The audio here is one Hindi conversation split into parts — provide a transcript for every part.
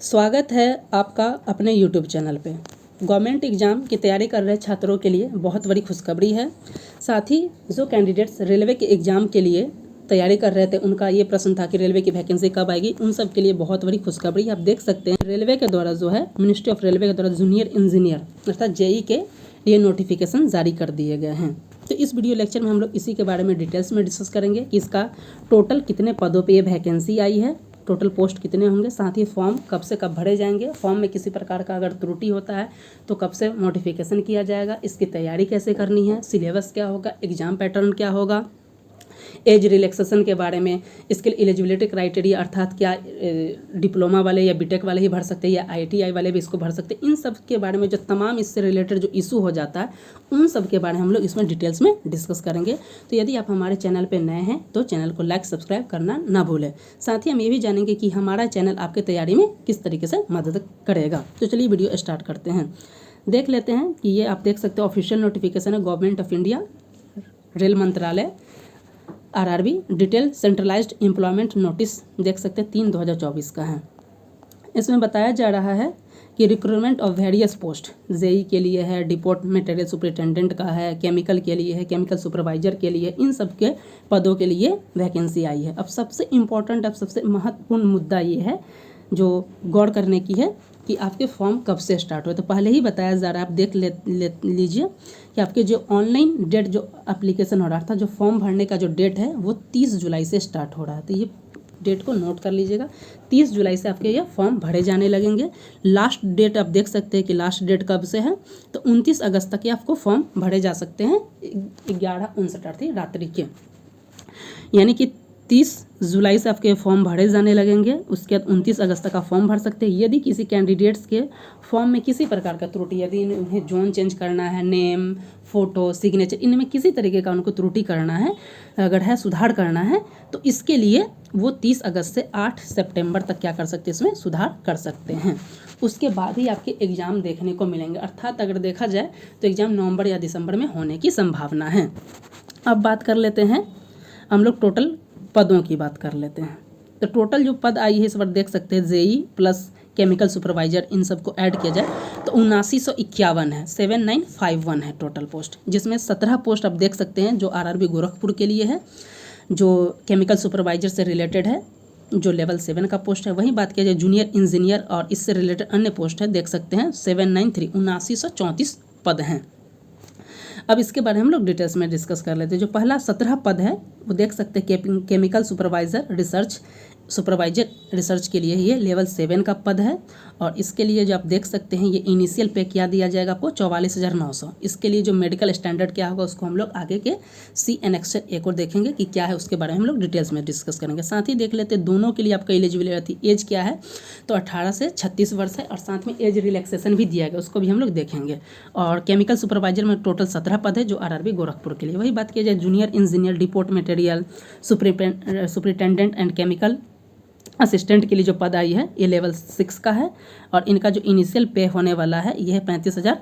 स्वागत है आपका अपने YouTube चैनल पे। गवर्नमेंट एग्ज़ाम की तैयारी कर रहे छात्रों के लिए बहुत बड़ी खुशखबरी है। साथ ही जो कैंडिडेट्स रेलवे के एग्ज़ाम के लिए तैयारी कर रहे थे, उनका ये प्रश्न था कि रेलवे की वैकेंसी कब आएगी, उन सब के लिए बहुत बड़ी खुशखबरी। आप देख सकते हैं रेलवे के द्वारा जो है मिनिस्ट्री ऑफ रेलवे के द्वारा जूनियर इंजीनियर अर्थात जेई के लिए नोटिफिकेशन जारी कर दिए गए हैं। तो इस वीडियो लेक्चर में हम लोग इसी के बारे में डिटेल्स में डिस्कस करेंगे कि इसका टोटल कितने पदों पे ये वैकेंसी आई है, टोटल पोस्ट कितने होंगे, साथ ही फॉर्म कब से कब भरे जाएंगे, फॉर्म में किसी प्रकार का अगर त्रुटि होता है तो कब से नोटिफिकेशन किया जाएगा, इसकी तैयारी कैसे करनी है, सिलेबस क्या होगा, एग्ज़ाम पैटर्न क्या होगा, एज रिलैक्सेशन के बारे में, इसके लिए एलिजिबिलिटी क्राइटेरिया अर्थात क्या डिप्लोमा वाले या बीटेक वाले ही भर सकते हैं या आईटीआई वाले भी इसको भर सकते हैं, इन सब के बारे में जो तमाम इससे रिलेटेड जो इशू हो जाता है उन सब के बारे में हम लोग इसमें डिटेल्स में डिस्कस करेंगे। तो यदि आप हमारे चैनल पर नए हैं तो चैनल को लाइक सब्सक्राइब करना ना भूलें। साथ ही हम ये भी जानेंगे कि हमारा चैनल आपके तैयारी में किस तरीके से मदद करेगा। तो चलिए वीडियो स्टार्ट करते हैं। देख लेते हैं कि ये आप देख सकते हो ऑफिशियल नोटिफिकेशन है गवर्नमेंट ऑफ इंडिया, रेल मंत्रालय, RRB detail centralised employment notice देख सकते हैं 3/2024 का है। इसमें बताया जा रहा है कि recruitment of various post JE के लिए है, डिपोट मटेरियल सुपरिटेंडेंट का है, केमिकल के लिए है, केमिकल सुपरवाइजर के लिए, इन सब के पदों के लिए वैकेंसी आई है। अब सबसे इम्पोर्टेंट, अब सबसे महत्वपूर्ण मुद्दा ये है जो गौर करने की है कि आपके फॉर्म कब से स्टार्ट हुए। तो पहले ही बताया जा रहा है, आप देख लीजिए कि आपके जो ऑनलाइन डेट जो एप्लीकेशन हो रहा था, जो फॉर्म भरने का जो डेट है वो 30 जुलाई से स्टार्ट हो रहा है। तो ये डेट को नोट कर लीजिएगा, 30 जुलाई से आपके ये फॉर्म भरे जाने लगेंगे। लास्ट डेट आप देख सकते हैं कि लास्ट डेट कब से है, तो 29 अगस्त तक ये आपको फॉर्म भरे जा सकते हैं 11:59 रात्रि के, यानी कि 30 जुलाई से आपके फॉर्म भरे जाने लगेंगे। उसके बाद 29 अगस्त तक आप फॉर्म भर सकते हैं। यदि किसी कैंडिडेट्स के फॉर्म में किसी प्रकार का त्रुटि, यदि उन्हें जोन चेंज करना है, नेम, फोटो, सिग्नेचर, इनमें किसी तरीके का उनको त्रुटि करना है, अगर है सुधार करना है, तो इसके लिए वो 30 अगस्त से 8 सितंबर तक क्या कर सकते हैं, इसमें सुधार कर सकते हैं। उसके बाद ही आपके एग्ज़ाम देखने को मिलेंगे, अर्थात अगर देखा जाए तो एग्ज़ाम नवंबर या दिसंबर में होने की संभावना है। अब बात कर लेते हैं हम लोग टोटल पदों की बात कर लेते हैं। तो टोटल जो पद आई है इस बार देख सकते हैं जेई प्लस केमिकल सुपरवाइजर, इन सबको ऐड किया जाए तो 7951 है, 7951 है टोटल पोस्ट, जिसमें 17 पोस्ट आप देख सकते हैं जो आरआरबी गोरखपुर के लिए है, जो केमिकल सुपरवाइजर से रिलेटेड है, जो लेवल 7 का पोस्ट है। वहीं बात किया जाए जूनियर इंजीनियर और इससे रिलेटेड अन्य पोस्ट है, देख सकते हैं 793 7934 पद हैं। अब इसके बारे में हम लोग डिटेल्स में डिस्कस कर लेते हैं। जो पहला 17 पद है वो देख सकते हैं chemical supervisor research supervisor research के लिए ये लेवल 7 का पद है, और इसके लिए जो आप देख सकते हैं ये इनिशियल पे क्या दिया जाएगा आपको 44,900। इसके लिए जो मेडिकल स्टैंडर्ड क्या होगा उसको हम लोग आगे के सी एनेक्सर एक और देखेंगे कि क्या है, उसके बारे में हम लोग डिटेल्स में डिस्कस करेंगे। साथ ही देख लेते हैं दोनों के लिए आपका एलिजिबिलिटी एज क्या है, तो 18 से 36 वर्ष है, और साथ में एज रिलैक्सेशन भी दिया गया, उसको भी हम लोग देखेंगे। और केमिकल सुपरवाइजर में टोटल 17 पद है जो आरआरबी गोरखपुर के लिए। वही बात किया जाए junior engineer, depot material superintendent and chemical assistant के लिए जो पद आई है ये लेवल 6 का है, और इनका जो इनिशियल पे होने वाला है ये है 35,000,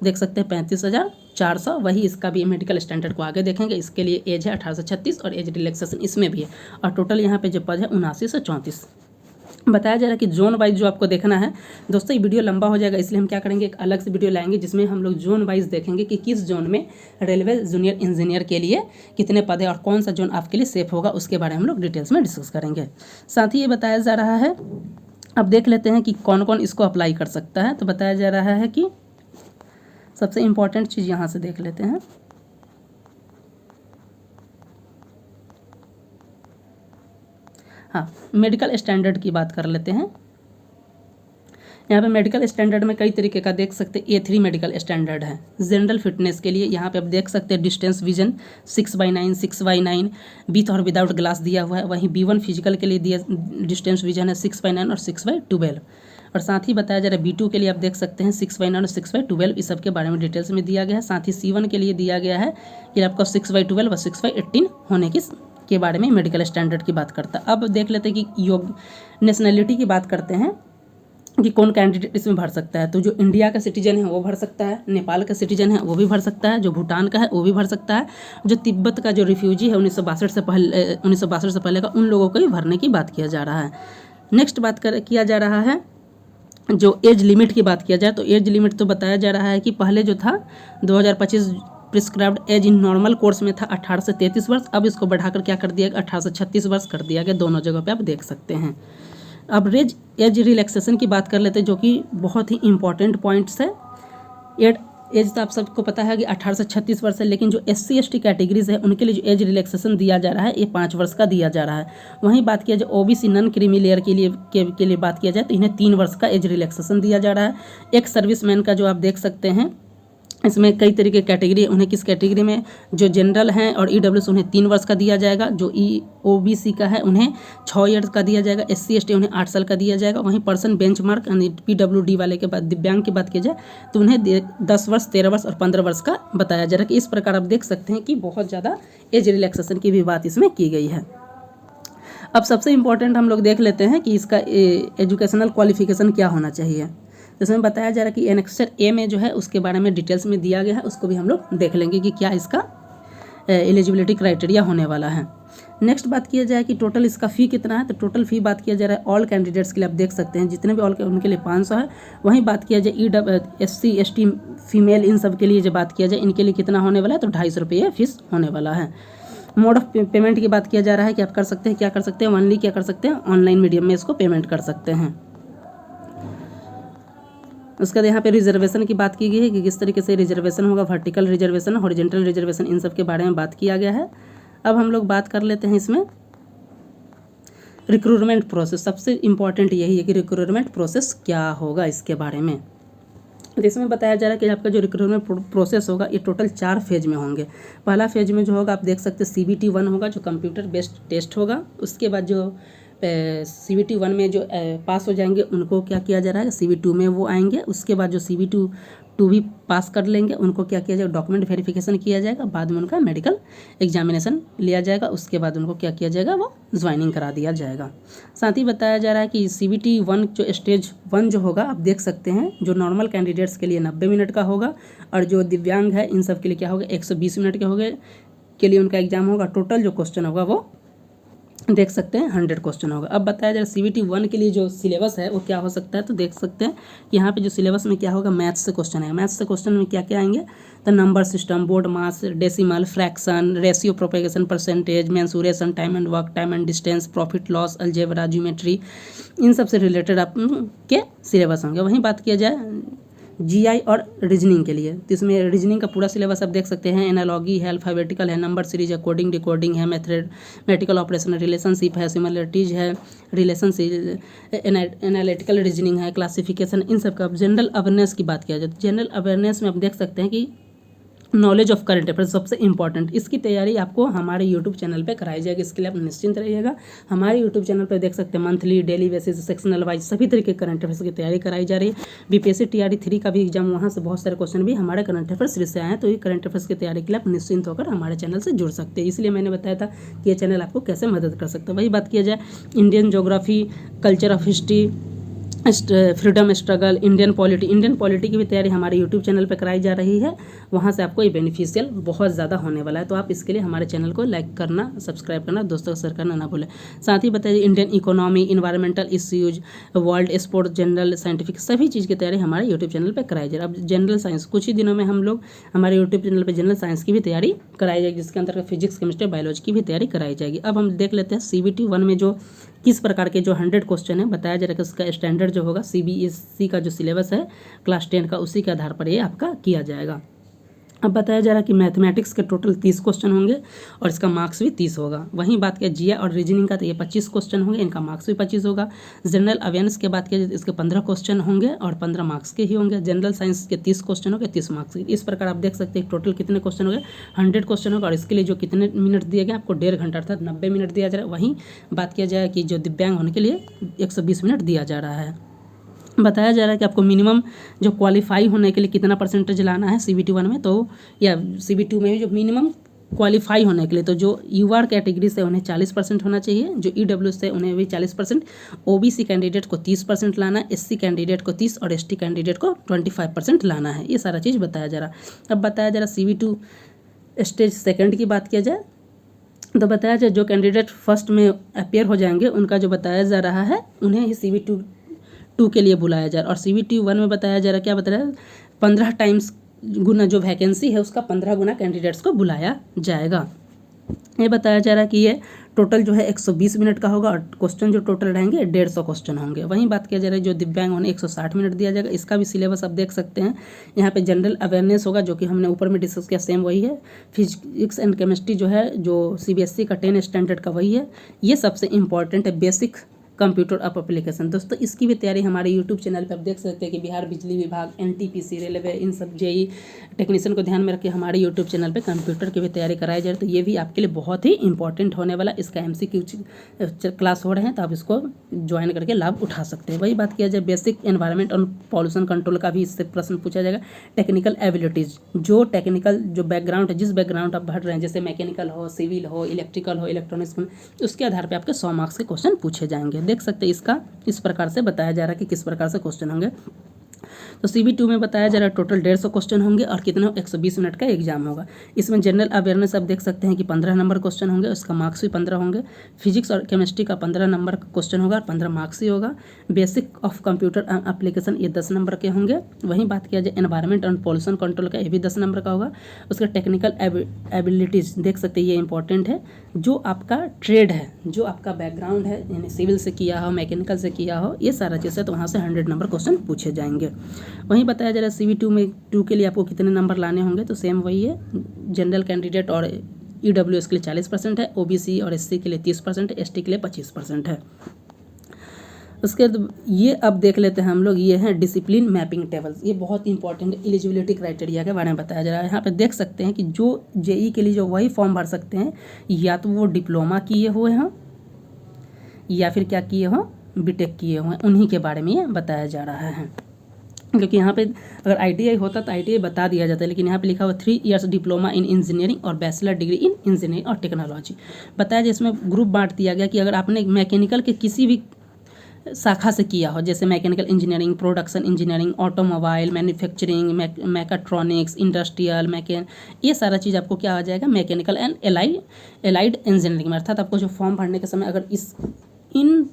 देख सकते हैं 35,400। वही इसका भी मेडिकल स्टैंडर्ड को आगे देखेंगे। इसके लिए एज है 18 से 36 और एज रिलैक्सेशन इसमें भी है, और टोटल यहाँ पे जो पद है 79 से 34। बताया जा रहा है कि जोन वाइज जो आपको देखना है दोस्तों, ये वीडियो लंबा हो जाएगा, इसलिए हम क्या करेंगे एक अलग से वीडियो लाएंगे जिसमें हम लोग जोन वाइज देखेंगे कि किस जोन में रेलवे जूनियर इंजीनियर के लिए कितने पद है और कौन सा जोन आपके लिए सेफ होगा, उसके बारे में हम लोग डिटेल्स में डिस्कस करेंगे। साथ ही ये बताया जा रहा है, अब देख लेते हैं कि कौन कौन इसको अप्लाई कर सकता है। तो बताया जा रहा है कि सबसे इम्पॉर्टेंट चीज़ यहाँ से देख लेते हैं। हाँ, मेडिकल स्टैंडर्ड की बात कर लेते हैं। यहाँ पे मेडिकल स्टैंडर्ड में कई तरीके का देख सकते हैं। A3 मेडिकल स्टैंडर्ड है जनरल फिटनेस के लिए। यहाँ पे आप देख सकते हैं डिस्टेंस विजन 6/9 6/9 विथ और विदाउट ग्लास दिया हुआ है। वहीं B1 फिजिकल के लिए दिया डिस्टेंस विजन है 6/9 और 6/12। और साथ ही बताया जा रहा है B2 के लिए आप देख सकते हैं 6/9 और 6/12, इस सब के बारे में डिटेल्स में दिया गया है। साथ ही C1 के लिए दिया गया है कि आपको 6/12 और 6/18 होने के बारे में मेडिकल स्टैंडर्ड की बात करता है। अब देख लेते हैं कि योग नेशनलिटी की बात करते हैं कि कौन कैंडिडेट इसमें भर सकता है। तो जो इंडिया का सिटीजन है वो भर सकता है, नेपाल का सिटीजन है वो भी भर सकता है, जो भूटान का है वो भी भर सकता है, जो तिब्बत का जो रिफ्यूजी है 1962 से पहले का, उन लोगों को भी भरने की बात किया जा रहा है। नेक्स्ट बात किया जा रहा है जो एज लिमिट की बात किया जाए तो एज लिमिट तो बताया जा रहा है कि पहले जो था 2025 prescribed as in normal course में था 18 से 33 वर्ष, अब इसको बढ़ाकर क्या कर दिया गया 18 से 36 वर्ष कर दिया गया। दोनों जगह पे आप देख सकते हैं। अब एज रिलैक्सेशन की बात कर लेते हैं, जो कि बहुत ही इंपॉर्टेंट पॉइंट्स है। एज तो आप सबको पता है कि 18 से 36 वर्ष है, लेकिन जो SC/ST कैटेगरीज है उनके लिए जो एज रिलैक्सेशन दिया जा रहा है ये 5 वर्ष का दिया जा रहा है। वहीं बात किया जाए OBC नॉन क्रीमी लेयर के लिए बात किया जाए तो इन्हें 3 वर्ष का एज रिलैक्सेशन दिया जा रहा है। एक सर्विसमैन का जो आप देख सकते हैं, इसमें कई तरीके की कैटेगरी है, उन्हें किस कैटेगरी में जो जनरल हैं और EWS उन्हें 3 वर्ष का दिया जाएगा। जो OBC का है उन्हें 6 ईयर्स का दिया जाएगा। SC/ST उन्हें 8 साल का दिया जाएगा। वहीं पर्सन बेंचमार्क यानी PWD वाले के बाद दिव्यांग की बात की जाए तो उन्हें 10 वर्ष, 13 वर्ष और 15 वर्ष का बताया जा रहा है। कि इस प्रकार आप देख सकते हैं कि बहुत ज़्यादा एज रिलैक्सेशन की भी बात इसमें की गई है। अब सबसे इम्पोर्टेंट हम लोग देख लेते हैं कि इसका एजुकेशनल क्वालिफिकेशन क्या होना चाहिए। जिसमें बताया जा रहा है कि एनेक्सर A में जो है उसके बारे में डिटेल्स में दिया गया है, उसको भी हम लोग देख लेंगे कि क्या इसका एलिजिबिलिटी क्राइटेरिया होने वाला है। नेक्स्ट बात किया जाए कि टोटल इसका फ़ी कितना है, तो टोटल फ़ी बात किया जा रहा है ऑल कैंडिडेट्स के लिए आप देख सकते हैं जितने भी ऑल उनके लिए 500 है। वहीं बात किया जाए SC/ST फीमेल इन सब के लिए जो बात किया जाए इनके लिए कितना होने वाला है, तो 250 रुपये फीस होने वाला है। मोड ऑफ पेमेंट की बात किया जा रहा है कि आप कर सकते हैं, क्या कर सकते हैं, ओनली क्या कर सकते हैं, ऑनलाइन मीडियम में इसको पेमेंट कर सकते हैं। उसके बाद यहाँ पे रिजर्वेशन की बात की गई है कि किस तरीके से रिजर्वेशन होगा, वर्टिकल रिजर्वेशन, हॉरिजॉन्टल रिजर्वेशन, इन सब के बारे में बात किया गया है। अब हम लोग बात कर लेते हैं इसमें रिक्रूटमेंट प्रोसेस। सबसे इम्पॉर्टेंट यही है कि रिक्रूटमेंट प्रोसेस क्या होगा इसके बारे में। इसमें बताया जा रहा है कि आपका जो रिक्रूटमेंट प्रोसेस होगा ये टोटल 4 फेज में होंगे। पहला फेज में जो होगा आप देख सकते हैं CBT 1 होगा, जो कंप्यूटर बेस्ड टेस्ट होगा। उसके बाद जो CBT 1 में जो पास हो जाएंगे उनको क्या किया जा रहा है, CBT 2 में वो आएंगे। उसके बाद जो CBT 2 भी पास कर लेंगे उनको क्या किया जाएगा, डॉक्यूमेंट वेरिफिकेशन किया जाएगा। बाद में उनका मेडिकल एग्जामिनेशन लिया जाएगा। उसके बाद उनको क्या किया जाएगा, वो ज्वाइनिंग करा दिया जाएगा। साथ ही बताया जा रहा है कि CBT 1 जो स्टेज 1 जो होगा आप देख सकते हैं, जो नॉर्मल कैंडिडेट्स के लिए 90 मिनट का होगा और जो दिव्यांग है इन सब के लिए क्या होगा 120 मिनट के लिए उनका एग्जाम होगा। टोटल जो क्वेश्चन होगा वो देख सकते हैं 100 क्वेश्चन होगा। अब बताया जा रहा है CBT 1 के लिए जो सिलेबस है वो क्या हो सकता है, तो देख सकते हैं कि यहाँ पे जो सिलेबस में क्या होगा, मैथ्स से क्वेश्चन है। मैथ्स से क्वेश्चन में क्या क्या आएंगे, तो number system, BODMAS, decimal, fraction, ratio, propagation, percentage, mensuration, time and work, time and distance, profit loss, algebra, geometry, इन सब से रिलेटेड आपके सिलेबस होंगे। वहीं बात किया जाए GI और रीजनिंग के लिए, तो इसमें रीजनिंग का पूरा सिलेबस आप देख सकते हैं। एनालॉगी है, अल्फ़ाबेटिकल है, नंबर सीरीज है, कोडिंग डिकोडिंग है, मैथमेटिकल ऑपरेशन, रिलेशनशिप है, सिमिलरिटीज है, रिलेशनशिप, एनालिटिकल रीजनिंग है, क्लासिफिकेशन, इन सब का। जनरल अवेयरनेस की बात किया जाए तो जनरल अवेयरनेस में आप देख सकते हैं कि नॉलेज ऑफ करंट अफेयर्स सबसे इंपॉर्टेंट, इसकी तैयारी आपको हमारे यूट्यूब चैनल पे कराई जाएगी। इसके लिए आप निश्चिंत रहिएगा। हमारे यूट्यूब चैनल पे देख सकते हैं monthly, daily basis, sectional wise सभी तरीके के करंट अफेयर्स की तैयारी कराई जा रही है। BPSC TRE 3 का भी एग्जाम, वहाँ से बहुत सारे क्वेश्चन भी हमारे करंट अफेयर्स सीरीज से आए हैं। तो ये करंट अफेयर्स की तैयारी के लिए आप निश्चिंत होकर हमारे चैनल से जुड़ सकते हैं। इसलिए मैंने बताया था कि ये चैनल आपको कैसे मदद कर सकता है। वही बात किया जाए Indian geography, culture of history, freedom struggle, Indian polity की भी तैयारी हमारे यूट्यूब चैनल पर कराई जा रही है। वहाँ से आपको ये बेनिफिशियल बहुत ज़्यादा होने वाला है। तो आप इसके लिए हमारे चैनल को लाइक करना, सब्सक्राइब करना, दोस्तों को शेयर करना ना भूलें। साथ ही बताइए Indian economy, environmental issues, world sports, general scientific, सभी चीज़ की तैयारी हमारे यूट्यूब चैनल पर कराई जा रही है। अब जनरल साइंस कुछ ही दिनों में हम लोग हमारे यूट्यूब चैनल पर जनरल साइंस की भी तैयारी कराई जाएगी, जिसके अंतर्गत फिजिक्स, केमिस्ट्री, बायोलॉजी की भी तैयारी कराई जाएगी। अब हम देख लेते हैं CBT 1 में जो किस प्रकार के जो 100 क्वेश्चन है बताया जा रहा है कि उसका स्टैंडर्ड जो होगा CBSE का जो सिलेबस है क्लास 10 का, उसी के आधार पर ये आपका किया जाएगा। अब बताया जा रहा है कि मैथमेटिक्स के टोटल 30 क्वेश्चन होंगे और इसका मार्क्स भी 30 होगा। वहीं बात किया GI और रीजनिंग का, तो ये 25 क्वेश्चन होंगे, इनका मार्क्स भी 25 होगा। जनरल अवेयरनेस के बात किया जाए इसके 15 क्वेश्चन होंगे और 15 मार्क्स के ही होंगे। जनरल साइंस के 30 क्वेश्चन होंगे, 30 मार्क्स के। इस प्रकार आप देख सकते हैं टोटल कितने क्वेश्चन हो गए, 100 क्वेश्चन होगा। और इसके लिए जो कितने मिनट दिए गए आपको 1.5 घंटा अर्थात 90 मिनट दिया जा रहा है। वहीं बात किया जाए कि जो दिव्यांग होने के लिए 120 मिनट दिया जा रहा है। बताया जा रहा है कि आपको मिनिमम जो क्वालिफाई होने के लिए कितना परसेंटेज लाना है CBT 1 में, तो या CBT 2 में भी जो मिनिमम क्वालिफाई होने के लिए, तो जो UR कैटेगरी से उन्हें 40% होना चाहिए, जो EWS से उन्हें भी 40%, OBC कैंडिडेट को 30% लाना है, SC कैंडिडेट को 30 और ST कैंडिडेट को 25% लाना है। ये सारा चीज़ बताया जा रहा है। अब बताया जा रहा CBT स्टेज 2 की बात किया जाए तो बताया जाए जो कैंडिडेट फर्स्ट में अपेयर हो जाएंगे उनका जो बताया जा रहा है उन्हें ही CBT 2 के लिए बुलाया जा रहा है। और CBT 1 में बताया जा रहा है, क्या बता रहा है, 15 टाइम्स गुना जो वैकेंसी है उसका 15 गुना कैंडिडेट्स को बुलाया जाएगा। ये बताया जा रहा है कि ये टोटल जो है 120 मिनट का होगा और क्वेश्चन जो टोटल रहेंगे 150 क्वेश्चन होंगे। वहीं बात किया जा रहा है जो दिव्यांग होने 160 मिनट दिया जाएगा। इसका भी सिलेबस आप देख सकते हैं। यहाँ पे जनरल अवेयरनेस होगा जो कि हमने ऊपर में डिस्कस किया, सेम वही है। फिजिक्स एंड केमिस्ट्री जो है जो CBSE का 10 स्टैंडर्ड का वही है। ये सबसे इंपॉर्टेंट है, बेसिक कंप्यूटर अप एप्लीकेशन। दोस्तों इसकी भी तैयारी हमारे यूट्यूब चैनल पे आप देख सकते हैं कि बिहार बिजली विभाग, NTPC, रेलवे, इन सब JEE टेक्नीशियन को ध्यान में रख के हमारे यूट्यूब चैनल पे कंप्यूटर की भी तैयारी कराई जा रही है। तो ये भी आपके लिए बहुत ही इंपॉर्टेंट होने वाला, इसका MCQ क्लास हो रहे हैं तो आप इसको ज्वाइन करके लाभ उठा सकते हैं। वही बात किया जाए बेसिक एनवायरनमेंट और पॉल्यूशन कंट्रोल का भी इससे प्रश्न पूछा जाएगा। टेक्निकल एबिलिटीज़, जो टेक्निकल जो बैकग्राउंड है, जिस बैकग्राउंड आप भर रहे हैं, जैसे मैकेनिकल हो, सिविल हो, इलेक्ट्रिकल हो, इलेक्ट्रॉनिक्स, उसके आधार पर आपके 100 मार्क्स के क्वेश्चन पूछे जाएंगे। देख सकते हैं इसका इस प्रकार से बताया जा रहा है कि किस प्रकार से क्वेश्चन होंगे। तो CB2 में बताया जा रहा है टोटल 150 क्वेश्चन होंगे और कितना 120 मिनट का एग्जाम होगा। इसमें जनरल अवेयरनेस आप देख सकते हैं कि 15 नंबर क्वेश्चन होंगे, उसका मार्क्स भी 15 होंगे। फिजिक्स और केमिस्ट्री का 15 नंबर का क्वेश्चन होगा और 15 मार्क्स ही होगा। बेसिक ऑफ कंप्यूटर एप्लीकेशन ये 10 नंबर के होंगे। वहीं बात किया जाए एनवायरनमेंट और पॉल्यूशन कंट्रोल का, ये भी 10 नंबर का होगा। उसका टेक्निकल एबिलिटीज़ देख सकते हैं, ये इंपॉर्टेंट है। जो आपका ट्रेड है, जो आपका बैकग्राउंड है, यानी सिविल से किया हो, मैकेनिकल से किया हो, ये सारा चीज़ है, तो वहाँ से 100 नंबर क्वेश्चन पूछे जाएंगे। वहीं बताया जा रहा है CB2 में 2 के लिए आपको कितने नंबर लाने होंगे, तो सेम वही है। जनरल कैंडिडेट और EWS के लिए 40% है, OBC और SC के लिए 30% है, ST के लिए 25% है। उसके बाद ये अब देख लेते हैं हम लोग, ये हैं डिसिप्लिन मैपिंग टेबल्स। ये बहुत इंपॉर्टेंट एलिजिबिलिटी क्राइटेरिया के बारे में बताया जा रहा है। यहाँ पे देख सकते हैं कि जो JEE के लिए जो वही फॉर्म भर सकते हैं, या तो वो डिप्लोमा किए हुए हों या फिर क्या किए हों, BTech किए हुए हैं, उन्हीं के बारे में ये बताया जा रहा है। क्योंकि यहाँ पे अगर ITI होता तो ITI बता दिया जाता है, लेकिन यहाँ पे लिखा हुआ 3 इयर्स डिप्लोमा इन इंजीनियरिंग और बैचलर डिग्री इन इंजीनियरिंग और टेक्नोलॉजी बताया जाए। इसमें ग्रुप बांट दिया गया कि अगर आपने मैकेनिकल के किसी भी शाखा से किया हो, जैसे mechanical engineering, production engineering, automobile, manufacturing, mechatronics, industrial, ये सारा चीज़ आपको क्या आ जाएगा, मैकेनिकल एंड एलाइड इंजीनियरिंग में। अर्थात आपको जो फॉर्म भरने के समय अगर इन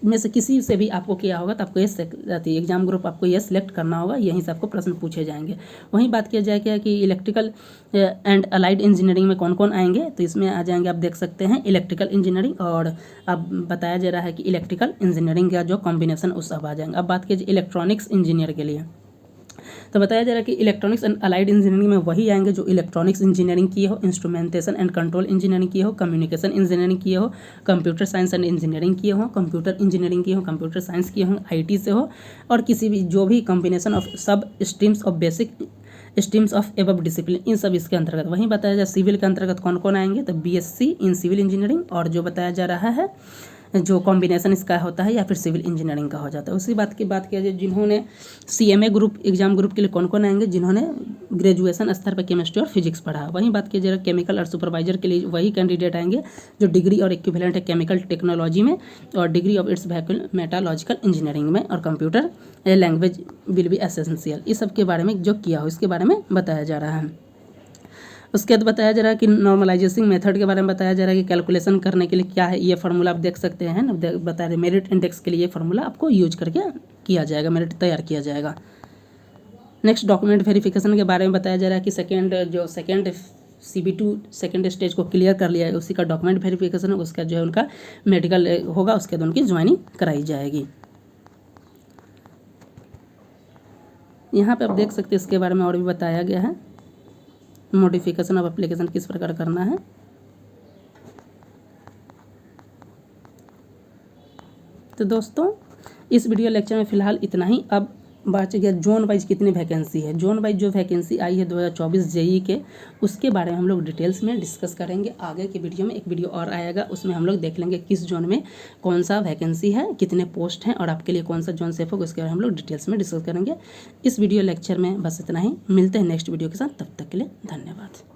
में से किसी से भी आपको किया होगा तो आपको ये एग्जाम ग्रुप आपको ये सिलेक्ट करना होगा, यहीं से आपको प्रश्न पूछे जाएंगे। वहीं बात किया जाए क्या कि इलेक्ट्रिकल एंड अलाइड इंजीनियरिंग में कौन कौन आएंगे, तो इसमें आ जाएंगे, आप देख सकते हैं, इलेक्ट्रिकल इंजीनियरिंग, और अब बताया जा रहा है कि इलेक्ट्रिकल इंजीनियरिंग का जो कॉम्बिनेशन उस सब आ जाएंगे। अब बात कीजिए इलेक्ट्रॉनिक्स इंजीनियर के लिए, तो बताया जा रहा है कि इलेक्ट्रॉनिक्स एंड अलाइड इंजीनियरिंग में वही आएंगे जो इलेक्ट्रॉनिक्स इंजीनियरिंग किए हो, इंस्ट्रूमेंटेशन एंड कंट्रोल इंजीनियरिंग किए हो, कम्युनिकेशन इंजीनियरिंग किए हो, कंप्यूटर साइंस एंड इंजीनियरिंग किए हो, कंप्यूटर इंजीनियरिंग किए हो, कंप्यूटर साइंस किए हो, IT से हो, और किसी भी जो भी combination of sub streams of basic streams of above discipline, इन सब इसके अंतर्गत। वहीं बताया जाए सिविल के अंतर्गत कौन कौन आएंगे, तो BSc इन सिविल इंजीनियरिंग, और जो बताया जा रहा है जो कॉम्बिनेशन इसका होता है या फिर सिविल इंजीनियरिंग का हो जाता है। उसी बात की बात किया जाए जिन्होंने CMA ग्रुप एग्जाम ग्रुप के लिए कौन कौन आएंगे, जिन्होंने ग्रेजुएशन स्तर पर केमिस्ट्री और फिजिक्स पढ़ा। वहीं बात किया जाए केमिकल और सुपरवाइजर के लिए वही कैंडिडेट आएंगे जो डिग्री और इक्विवेलेंट है केमिकल टेक्नोलॉजी में और डिग्री ऑफ इट्स मेटालॉजिकल इंजीनियरिंग में, और computer language will be essential. इस सब के बारे में जो किया हो इसके बारे में बताया जा रहा है। उसके बाद बताया जा रहा है कि नॉर्मलाइजेशन मेथड के बारे में बताया जा रहा है कि कैलकुलेशन करने के लिए क्या है, ये फार्मूला आप देख सकते हैं ना, बता रहे मेरिट इंडेक्स के लिए ये फार्मूला आपको यूज करके किया जाएगा, मेरिट तैयार किया जाएगा। नेक्स्ट डॉक्यूमेंट वेरिफिकेशन के बारे में बताया जा रहा है कि सेकेंड CB2 सेकेंड स्टेज को क्लियर कर लिया है, उसी का डॉक्यूमेंट वेरिफिकेशन है, उसका जो है उनका मेडिकल होगा, उसके बाद उनकी ज्वाइनिंग कराई जाएगी। यहाँ पे आप देख सकते हैं इसके बारे में और भी बताया गया है, मॉडिफिकेशन ऑफ एप्लीकेशन किस प्रकार करना है। तो दोस्तों इस वीडियो लेक्चर में फ़िलहाल इतना ही। अब बात गया जोन वाइज कितनी वैकेंसी है। जोन वाइज जो वैकेंसी आई है 2024 JEE के, उसके बारे में हम लोग डिटेल्स में डिस्कस करेंगे। आगे के वीडियो में एक वीडियो और आएगा, उसमें हम लोग देख लेंगे किस जोन में कौन सा वैकेंसी है, कितने पोस्ट हैं और आपके लिए कौन सा जोन सेफ होगा, उसके बारे में हम लोग डिटेल्स में डिस्कस करेंगे। इस वीडियो लेक्चर में बस इतना ही, मिलते हैं नेक्स्ट वीडियो के साथ, तब तक के लिए धन्यवाद।